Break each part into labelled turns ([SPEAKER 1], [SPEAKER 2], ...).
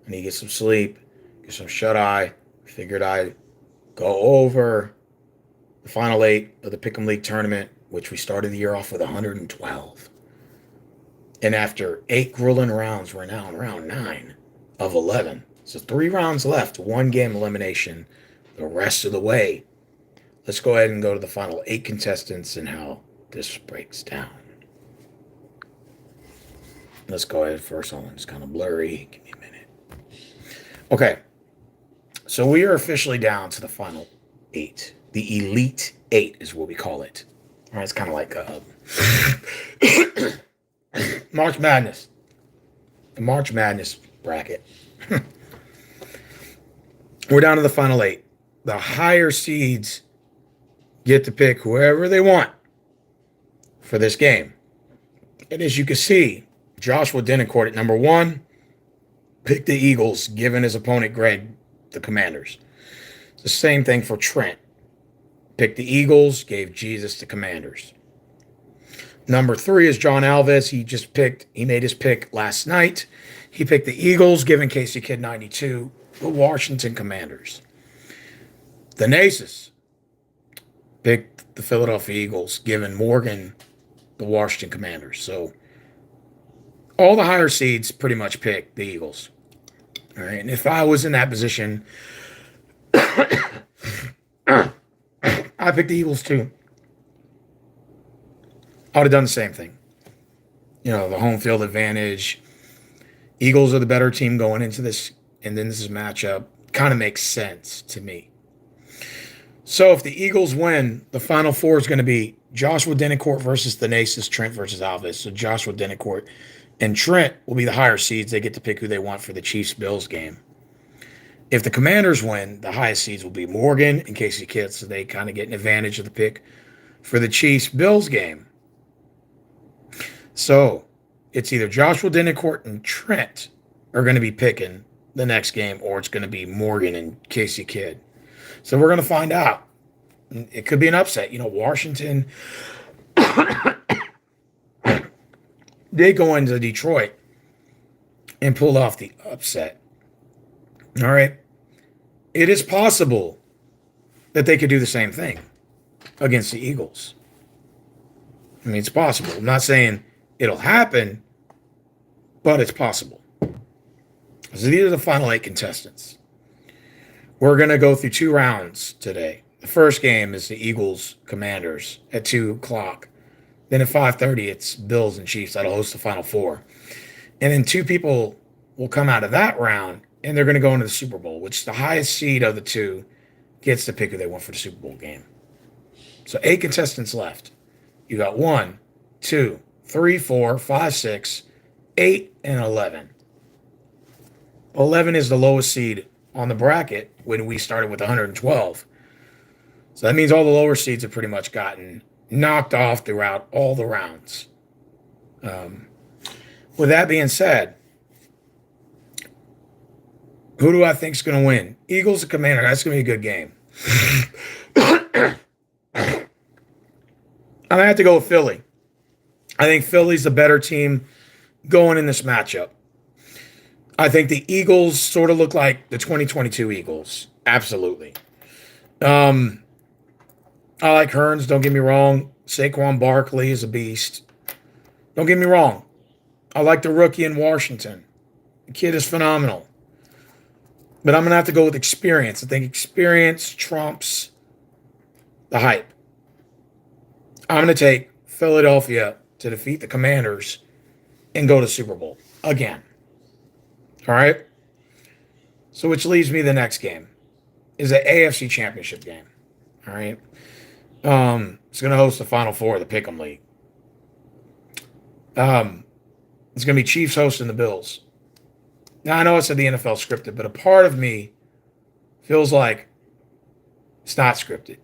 [SPEAKER 1] I need to get some sleep, get some shut eye. Figured I'd go over the final eight of the Pick'em League tournament, which we started the year off with 112. And after eight grueling rounds, we're now in round 9 of 11. So 3 rounds left, 1 game elimination the rest of the way. Let's go ahead and go to the final 8 contestants and how this breaks down. Let's go ahead. First one is kind of blurry. Give me a minute. Okay. So we are officially down to the final 8. The Elite 8 is what we call it. All right, it's kind of like March Madness. The March Madness bracket. We're down to the final 8. The higher seeds get to pick whoever they want for this game. And as you can see, Joshua Denoncourt at number 1 picked the Eagles, giving his opponent Greg the Commanders. It's the same thing for Trent. Picked the Eagles, gave Jesus the Commanders. Number 3 is John Alves. He made his pick last night. He picked the Eagles, giving Casey Kidd 92 the Washington Commanders. The Naces picked the Philadelphia Eagles, giving Morgan the Washington Commanders. So all the higher seeds pretty much picked the Eagles. All right, and if I was in that position, I picked the Eagles too. I would have done the same thing. You know, the home field advantage. Eagles are the better team going into this, and then this matchup kind of makes sense to me. So if the Eagles win, the final 4 is going to be Joshua Denoncourt versus the Naces, Trent versus Alves. So Joshua Denoncourt and Trent will be the higher seeds. They get to pick who they want for the Chiefs-Bills game. If the Commanders win, the highest seeds will be Morgan and Casey Kidd, so they kind of get an advantage of the pick for the Chiefs-Bills game. So it's either Joshua Denoncourt and Trent are going to be picking the next game, or it's going to be Morgan and Casey Kidd. So we're going to find out. It could be an upset. You know, Washington did go into Detroit and pull off the upset. All right. It is possible that they could do the same thing against the Eagles. I mean, it's possible. I'm not saying it'll happen, but it's possible. So these are the final 8 contestants. We're going to go through 2 rounds today. The first game is the Eagles Commanders at 2 o'clock. Then at 5:30, it's Bills and Chiefs that'll host the final 4. And then 2 people will come out of that round, and they're going to go into the Super Bowl, which the highest seed of the 2 gets to pick who they want for the Super Bowl game. So 8 contestants left. You got 1, 2, 3, 4, 5, 6, 8, and 11. 11 is the lowest seed on the bracket when we started with 112. So that means all the lower seeds have pretty much gotten knocked off throughout all the rounds. With that being said, who do I think is going to win? Eagles and Commander. That's going to be a good game. I'm going to have to go with Philly. I think Philly's the better team going in this matchup. I think the Eagles sort of look like the 2022 Eagles. Absolutely. I like Hearns, don't get me wrong. Saquon Barkley is a beast. Don't get me wrong. I like the rookie in Washington. The kid is phenomenal. But I'm going to have to go with experience. I think experience trumps the hype. I'm going to take Philadelphia to defeat the Commanders and go to Super Bowl again. All right? So which leaves me the next game is the AFC Championship game. All right? It's going to host the Final Four of the Pick'em League. It's going to be Chiefs hosting the Bills. Now, I know I said the NFL scripted, but a part of me feels like it's not scripted.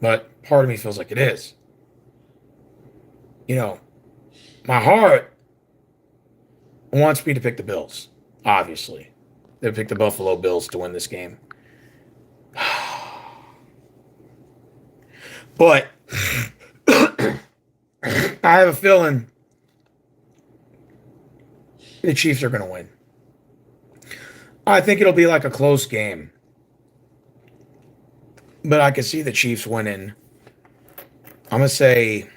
[SPEAKER 1] But part of me feels like it is. You know, my heart wants me to pick the Bills, obviously. They picked the Buffalo Bills to win this game. But I have a feeling the Chiefs are going to win. I think it'll be like a close game, but I can see the Chiefs winning. I'm gonna say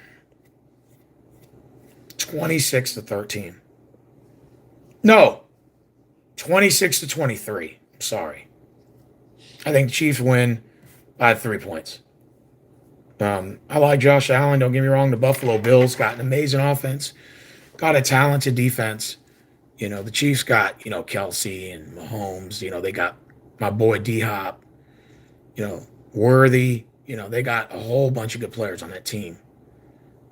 [SPEAKER 1] 26-13. No, 26-23. Sorry, I think the Chiefs win by 3 points. I like Josh Allen. Don't get me wrong. The Buffalo Bills got an amazing offense, got a talented defense. The Chiefs got Kelsey and Mahomes. They got my boy D Hop. Worthy. They got a whole bunch of good players on that team.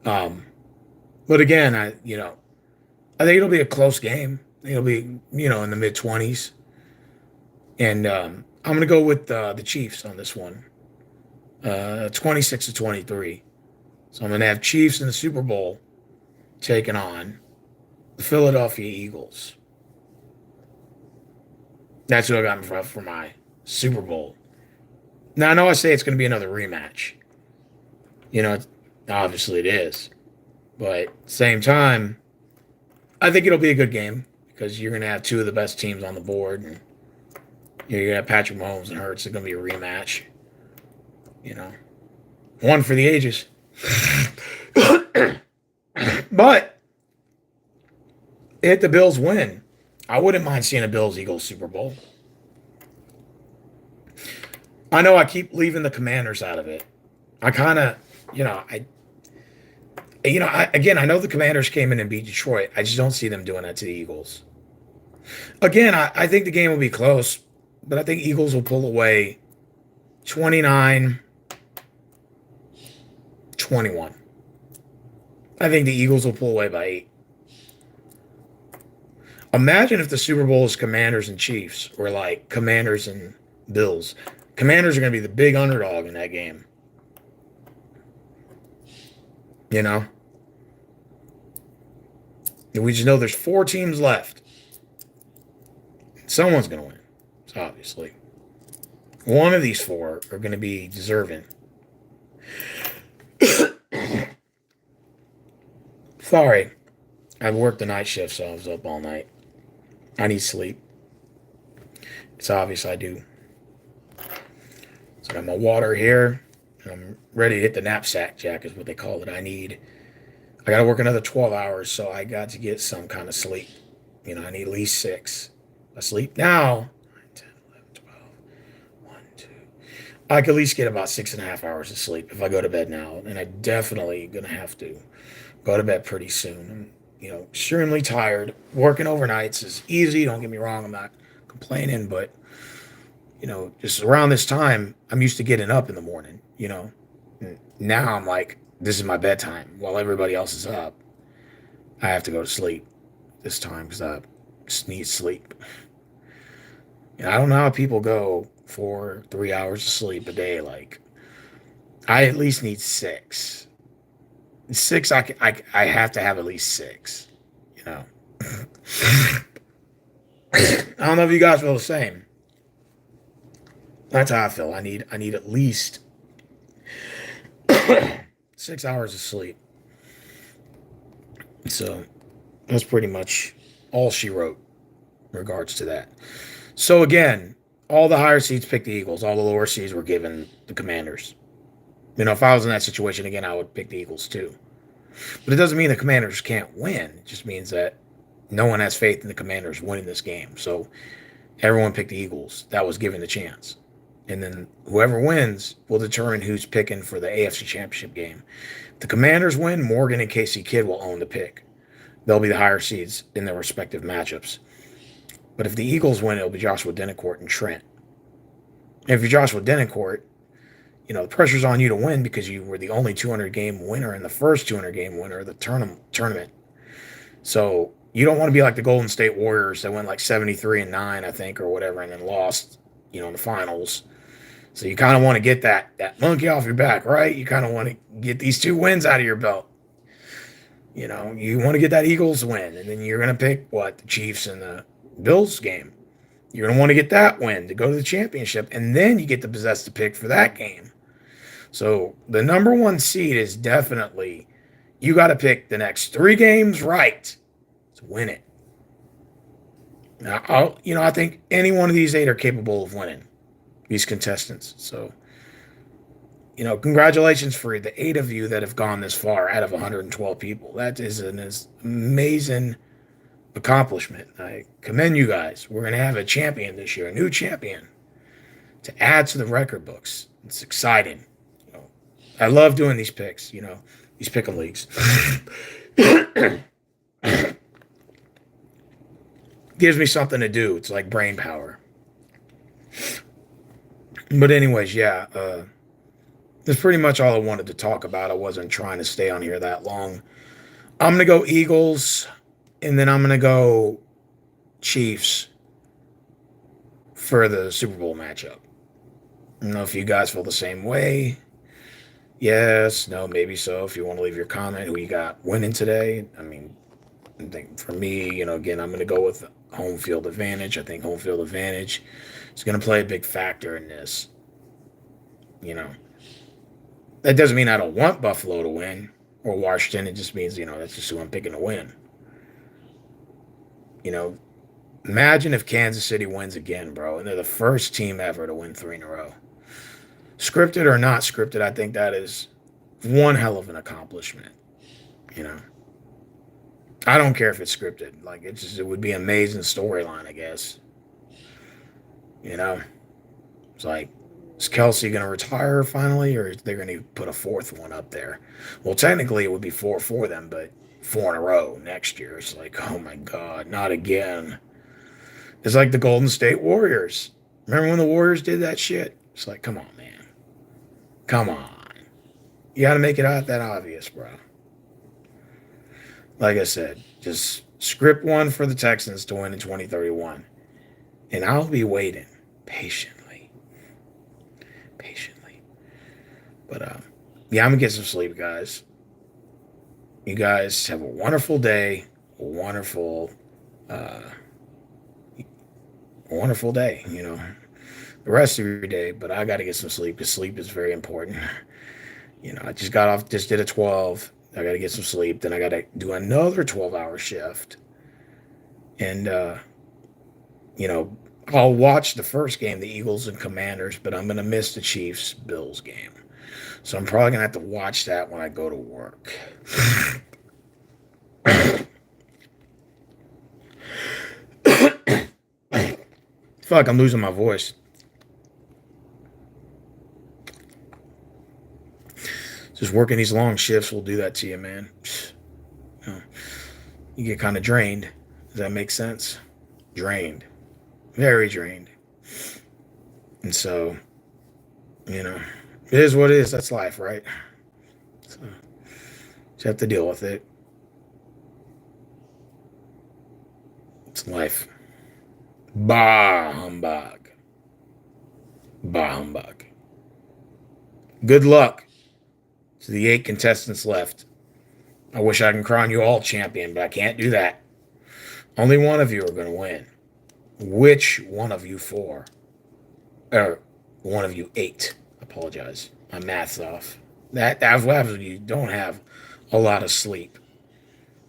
[SPEAKER 1] But again, I think it'll be a close game. It'll be in the mid 20s, and I'm gonna go with the Chiefs on this one. 26-23. So I'm gonna have Chiefs in the Super Bowl taking on the Philadelphia Eagles. That's who I got for my Super Bowl. Now I know I say it's gonna be another rematch. Obviously it is, but at the same time, I think it'll be a good game because you're gonna have two of the best teams on the board, and you're gonna have Patrick Mahomes and Hurts. It's gonna be a rematch. One for the ages. But if the Bills win, I wouldn't mind seeing a Bills-Eagles Super Bowl. I know I keep leaving the Commanders out of it. I kind of, I know the Commanders came in and beat Detroit. I just don't see them doing that to the Eagles. Again, I think the game will be close, but I think Eagles will pull away 29-21. I think the Eagles will pull away by 8. Imagine if the Super Bowl is Commanders and Chiefs, or like Commanders and Bills. Commanders are going to be the big underdog in that game. And we just know there's 4 teams left. Someone's going to win. So obviously. One of these 4 are going to be deserving. Sorry. I've worked the night shift, so I was up all night. I need sleep. It's obvious I do. So I got my water here. I'm ready to hit the knapsack jack is what they call it. I got to work another 12 hours, so I got to get some kind of sleep. I need at least 6. I sleep now. 9, 10, 11, 12, 1, 2. I could at least get about 6.5 hours of sleep if I go to bed now. And I'm definitely going to have to go to bed pretty soon. I'm, extremely tired. Working overnights is easy. Don't get me wrong. I'm not complaining, but, just around this time, I'm used to getting up in the morning, Now I'm like, this is my bedtime while everybody else is up. I have to go to sleep this time because I just need sleep. I don't know how people go for 3 hours of sleep a day. Like, I at least need 6. 6, I have to have at least 6. I don't know if you guys feel the same. That's how I feel. I need at least 6 hours of sleep. So that's pretty much all she wrote in regards to that. So again, all the higher seeds picked the Eagles. All the lower seeds were given the Commanders. If I was in that situation again, I would pick the Eagles too. But it doesn't mean the Commanders can't win. It just means that no one has faith in the Commanders winning this game. So everyone picked the Eagles. That was given the chance. And then whoever wins will determine who's picking for the AFC Championship game. If the Commanders win, Morgan and Casey Kidd will own the pick. They'll be the higher seeds in their respective matchups. But if the Eagles win, it'll be Joshua Denoncourt and Trent. And if you're Joshua Denoncourt, the pressure's on you to win because you were the only 200-game winner and the first 200-game winner of the tournament. So you don't want to be like the Golden State Warriors that went like 73-9, I think, or whatever, and then lost, in the finals. So you kind of want to get that monkey off your back, right? You kind of want to get these 2 wins out of your belt. You want to get that Eagles win, and then you're going to pick, the Chiefs and the Bills game. You're going to want to get that win to go to the championship, and then you get to possess the pick for that game. So the number 1 seed is definitely, you got to pick the next 3 games right to win it. I think any one of these 8 are capable of winning, these contestants. So, congratulations for the 8 of you that have gone this far out of 112 people. That is an amazing accomplishment. I commend you guys. We're going to have a champion this year, a new champion to add to the record books. It's exciting. I love doing these picks, these pick'em leagues. Gives me something to do. It's like brain power. But anyways, yeah, that's pretty much all I wanted to talk about. I wasn't trying to stay on here that long. I'm going to go Eagles, and then I'm going to go Chiefs for the Super Bowl matchup. I don't know if you guys feel the same way. Yes, no, maybe so. If you want to leave your comment, who you got winning today? I think for me, again, I'm going to go with home field advantage. I think home field advantage is going to play a big factor in this. That doesn't mean I don't want Buffalo to win or Washington. It just means, that's just who I'm picking to win. Imagine if Kansas City wins again, bro, and they're the first team ever to win 3 in a row. Scripted or not scripted, I think that is one hell of an accomplishment. I don't care if it's scripted. Like, it would be an amazing storyline, I guess. It's like, is Kelsey going to retire finally, or is they going to put a 4th one up there? Well, technically it would be 4 for them, but 4 in a row next year. It's like, oh my God, not again. It's like the Golden State Warriors. Remember when the Warriors did that shit? It's like, come on, man. Come on. You got to make it out that obvious, bro. Like I said, just script one for the Texans to win in 2031. And I'll be waiting patiently. But, yeah, I'm going to get some sleep, guys. You guys have a wonderful day. A wonderful day, the rest of your day. But I got to get some sleep because sleep is very important. I just did a 12. I got to get some sleep. Then I got to do another 12-hour shift. And, I'll watch the first game, the Eagles and Commanders, but I'm going to miss the Chiefs-Bills game. So I'm probably going to have to watch that when I go to work. Fuck, I'm losing my voice. Just working these long shifts will do that to you, man. You get kind of drained. Does that make sense? Drained. Very drained. And so, it is what it is. That's life, right? So, just have to deal with it. It's life. Bah humbug. Bah humbug. Good luck to the 8 contestants left. I wish I could crown you all champion, but I can't do that. Only one of you are going to win. Which one of you 4? Or one of you 8. Apologize. My math's off. That's what happens when you don't have a lot of sleep.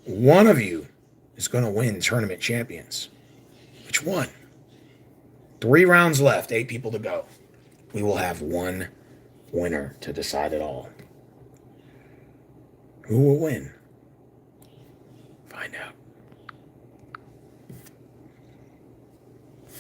[SPEAKER 1] One of you is going to win tournament champions. Which one? 3 rounds left, 8 people to go. We will have one winner to decide it all. Who will win? Find out.